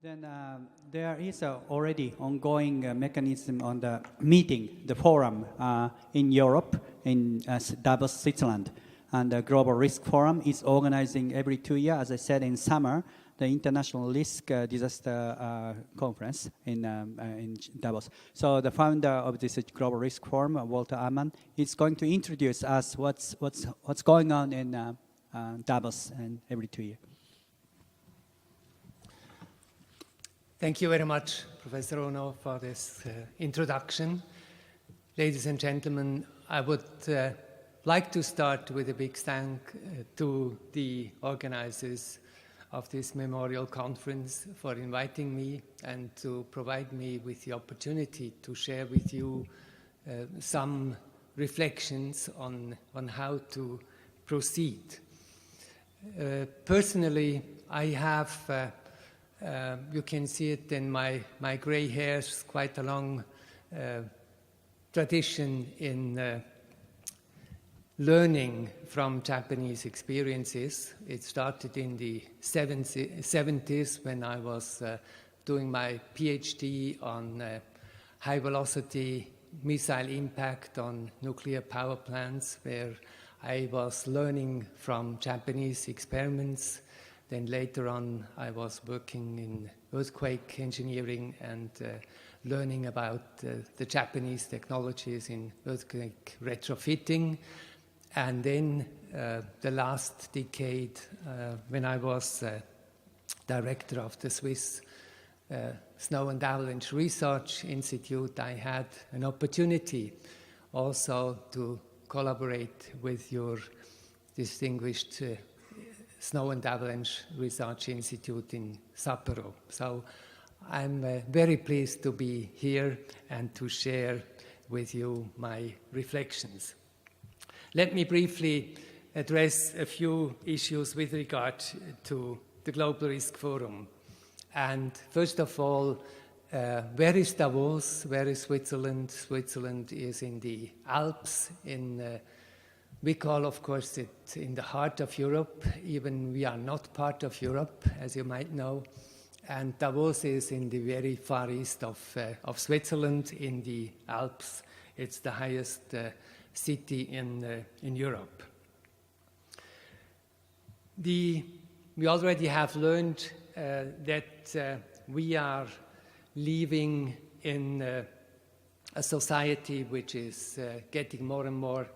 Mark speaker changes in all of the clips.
Speaker 1: Then there is a already ongoing mechanism on the meeting, the forum in Europe, in Davos, Switzerland. And the Global Risk Forum is organizing every 2 years, as I said, in summer, the International Risk Disaster Conference in Davos. So the founder of this Global Risk Forum, Walter Ammann, is going to introduce us what's going on in Davos and every 2 years.
Speaker 2: Thank you very much, Professor Ono, for this introduction. Ladies and gentlemen, I would like to start with a big thank to the organizers of this memorial conference for inviting me and to provide me with the opportunity to share with you some reflections on how to proceed. Personally, I have you can see it in my gray hairs, quite a long tradition in learning from Japanese experiences. It started in the 70s when I was doing my PhD on high velocity missile impact on nuclear power plants, where I was learning from Japanese experiments. Then later on, I was working in earthquake engineering and learning about the Japanese technologies in earthquake retrofitting. And then the last decade, when I was director of the Swiss Snow and Avalanche Research Institute, I had an opportunity also to collaborate with your distinguished Snow and Avalanche Research Institute in Sapporo. So I'm very pleased to be here and to share with you my reflections. Let me briefly address a few issues with regard to the Global Risk Forum. And first of all, where is Davos? Where is Switzerland? Switzerland is in the Alps, we call, of course, it in the heart of Europe. Even we are not part of Europe, as you might know. And Davos is in the very far east of Switzerland, in the Alps. It's the highest city in Europe. We already have learned that we are living in a society which is getting more and more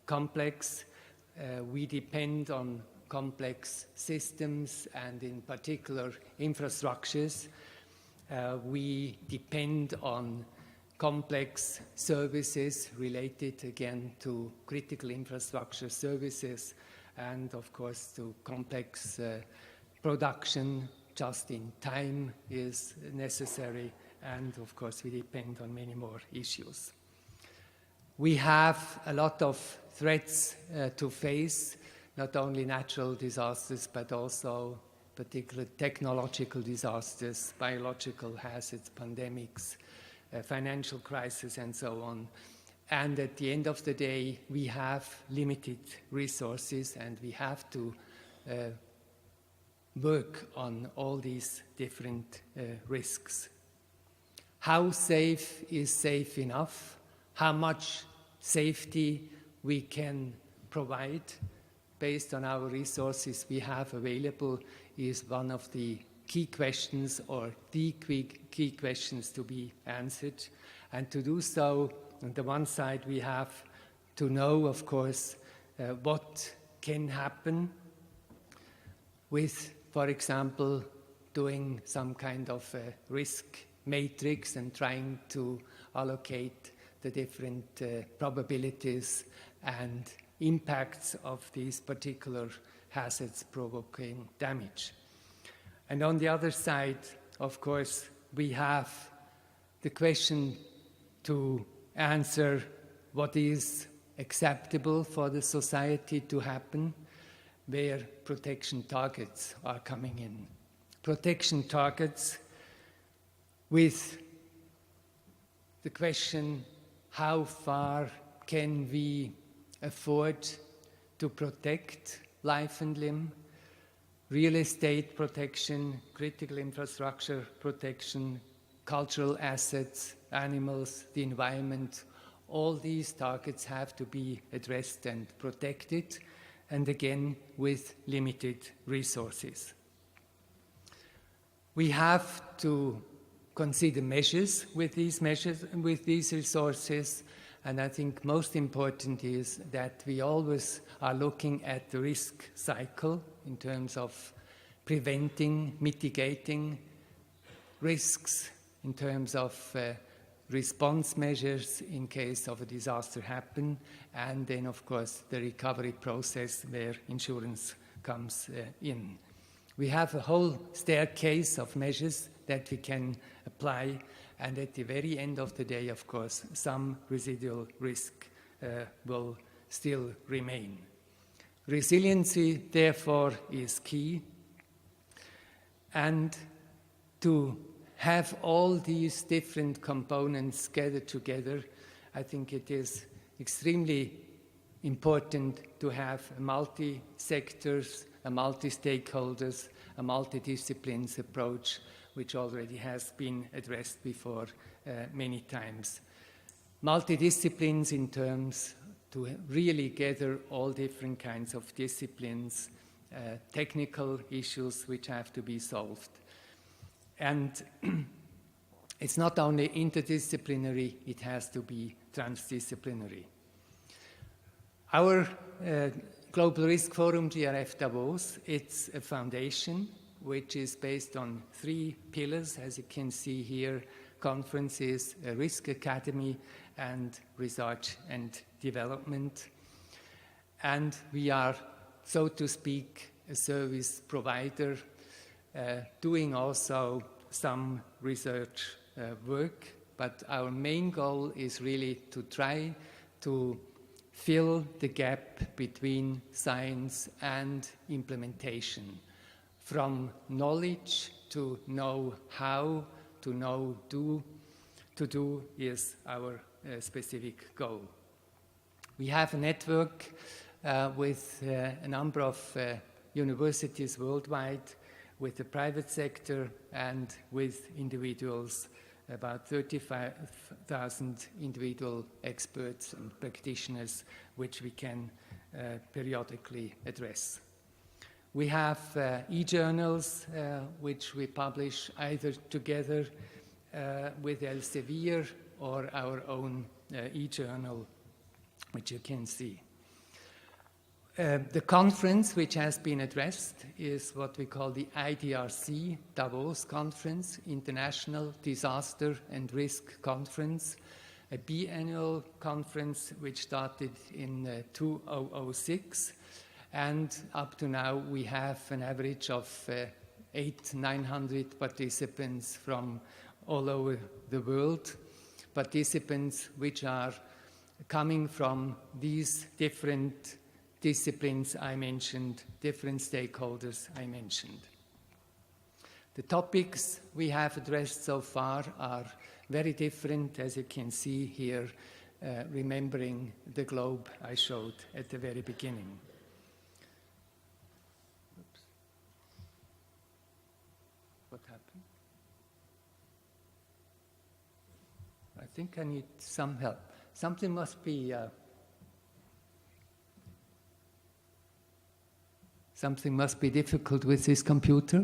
Speaker 2: complex. We depend on complex systems and in particular infrastructures. We depend on complex services related again to critical infrastructure services and of course to complex production. Just in time is necessary, and of course we depend on many more issues. We have a lot of threats to face, not only natural disasters, but also particular technological disasters, biological hazards, pandemics, financial crisis, and so on. And at the end of the day, we have limited resources, and we have to work on all these different risks. How safe is safe enough? How much safety we can provide based on our resources we have available is one of the key questions, or the key questions to be answered. And to do so, on the one side, we have to know, of course, what can happen with, for example, doing some kind of risk matrix and trying to allocate the different probabilities and impacts of these particular hazards provoking damage. And on the other side, of course, we have the question to answer what is acceptable for the society to happen, where protection targets are coming in. Protection targets with the question, how far can we afford to protect life and limb? real estate protection, critical infrastructure protection, cultural assets, animals, the environment. All these targets have to be addressed and protected, and again, with limited resources. We have to consider measures with these resources, and I think most important is that we always are looking at the risk cycle in terms of preventing, mitigating risks, in terms of response measures in case of a disaster happen, and then of course the recovery process where insurance comes in. We have a whole staircase of measures that we can apply, and at the very end of the day, of course, some residual risk will still remain. Resiliency, therefore, is key, and to have all these different components gathered together, I think it is extremely important to have a multi-sectors, a multi-stakeholders, a multidisciplines approach, which already has been addressed before many times. Multidisciplines in terms to really gather all different kinds of disciplines, technical issues which have to be solved. And it's not only interdisciplinary, it has to be transdisciplinary. Our Global Risk Forum GRF Davos, it's a foundation which is based on 3 pillars, as you can see here: conferences, a risk academy, and research and development. And we are, so to speak, a service provider, doing also some research work, but our main goal is really to try to fill the gap between science and implementation. From knowledge to know how, to know to do is our specific goal. We have a network with a number of universities worldwide, with the private sector and with individuals, about 35,000 individual experts and practitioners, which we can periodically address. We have e-journals, which we publish either together with Elsevier or our own e-journal, which you can see. The conference which has been addressed is what we call the IDRC Davos Conference, International Disaster and Risk Conference, a biannual conference which started in 2006, and up to now we have an average of 800-900 participants from all over the world, participants which are coming from these different disciplines I mentioned, different stakeholders I mentioned. The topics we have addressed so far are very different, as you can see here, remembering the globe I showed at the very beginning. Oops. What happened? I think I need some help. Something must be difficult with this computer.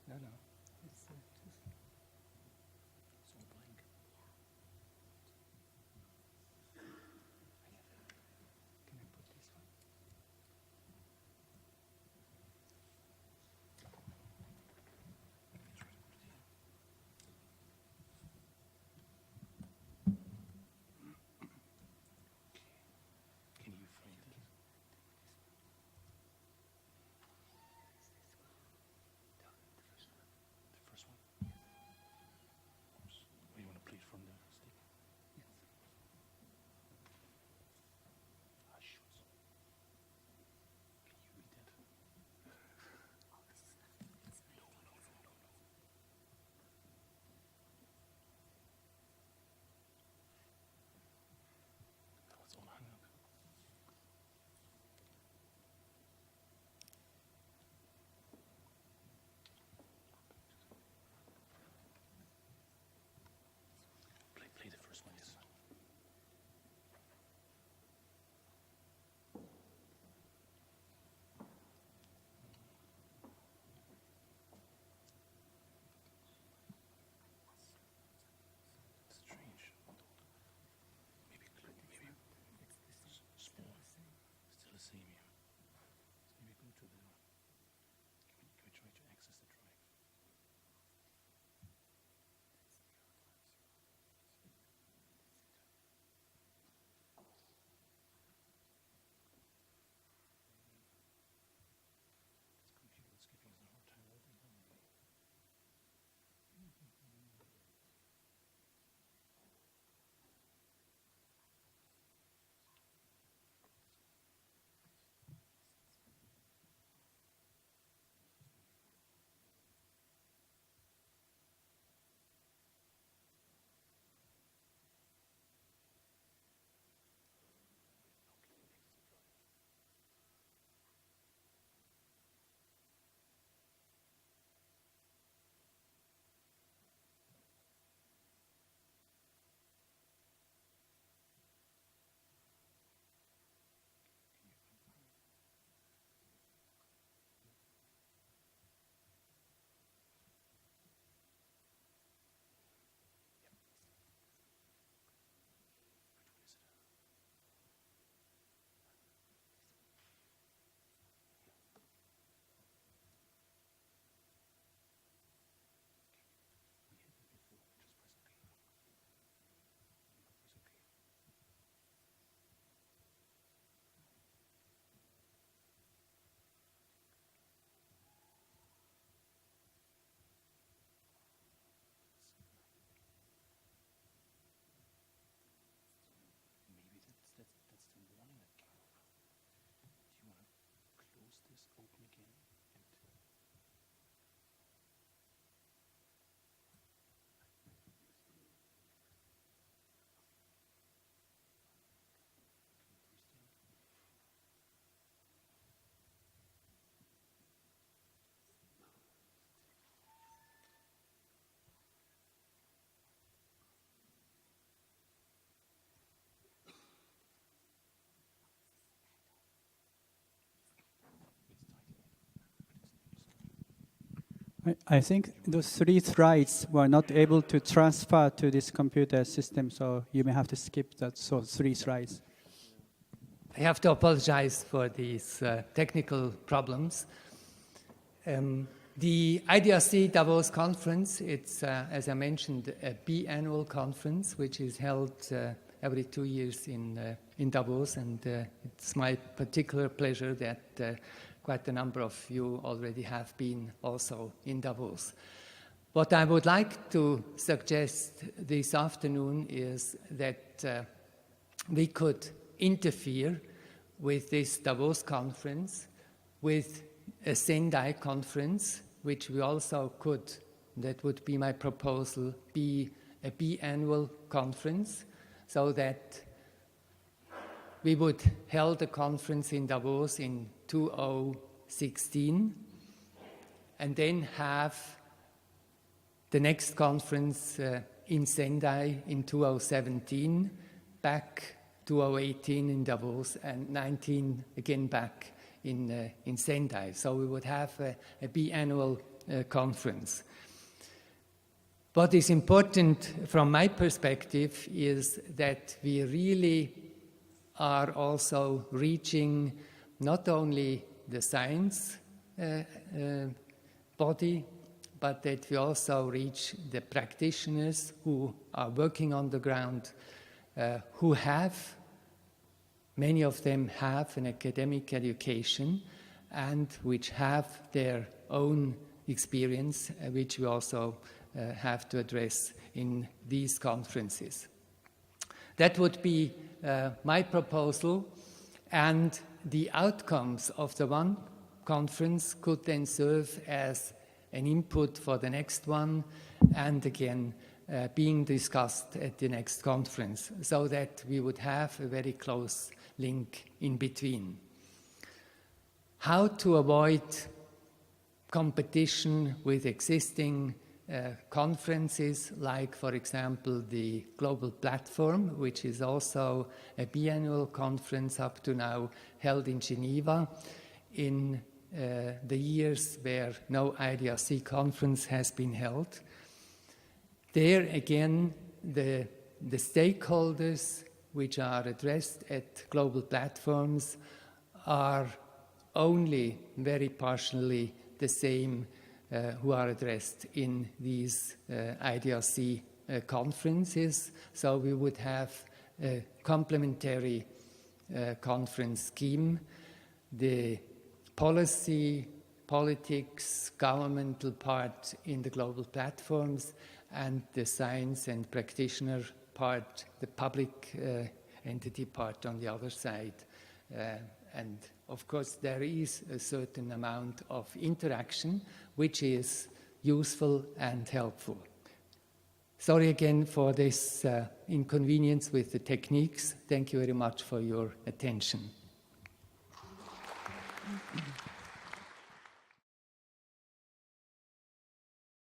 Speaker 2: No. It's just...
Speaker 1: I think those 3 slides were not able to transfer to this computer system, so you may have to skip that 3 slides.
Speaker 2: I have to apologize for these technical problems. The IDRC Davos conference, it's, as I mentioned, a biannual conference, which is held every 2 years in Davos, and it's my particular pleasure that quite a number of you already have been also in Davos. What I would like to suggest this afternoon is that we could interfere with this Davos conference with a Sendai conference, which we also could, that would be my proposal, be a biannual conference, so that we would hold a conference in Davos in 2016, and then have the next conference in Sendai in 2017, back 2018 in Davos, and 19 again back in Sendai. So we would have a biannual conference. What is important from my perspective is that we really are also reaching not only the science body, but that we also reach the practitioners who are working on the ground, who have, many of them have an academic education, and which have their own experience, which we also have to address in these conferences. That would be my proposal, and the outcomes of the one conference could then serve as an input for the next one, and again being discussed at the next conference, so that we would have a very close link in between. How to avoid competition with existing conferences, like, for example, the Global Platform, which is also a biannual conference up to now, held in Geneva in the years where no IDRC conference has been held. There again, the stakeholders which are addressed at global platforms are only very partially the same who are addressed in these IDRC conferences. So we would have a complementary conference scheme. The policy, politics, governmental part in the global platforms, and the science and practitioner part, the public entity part on the other side. And of course, there is a certain amount of interaction which is useful and helpful. Sorry again for this inconvenience with the techniques. Thank you very much for your attention.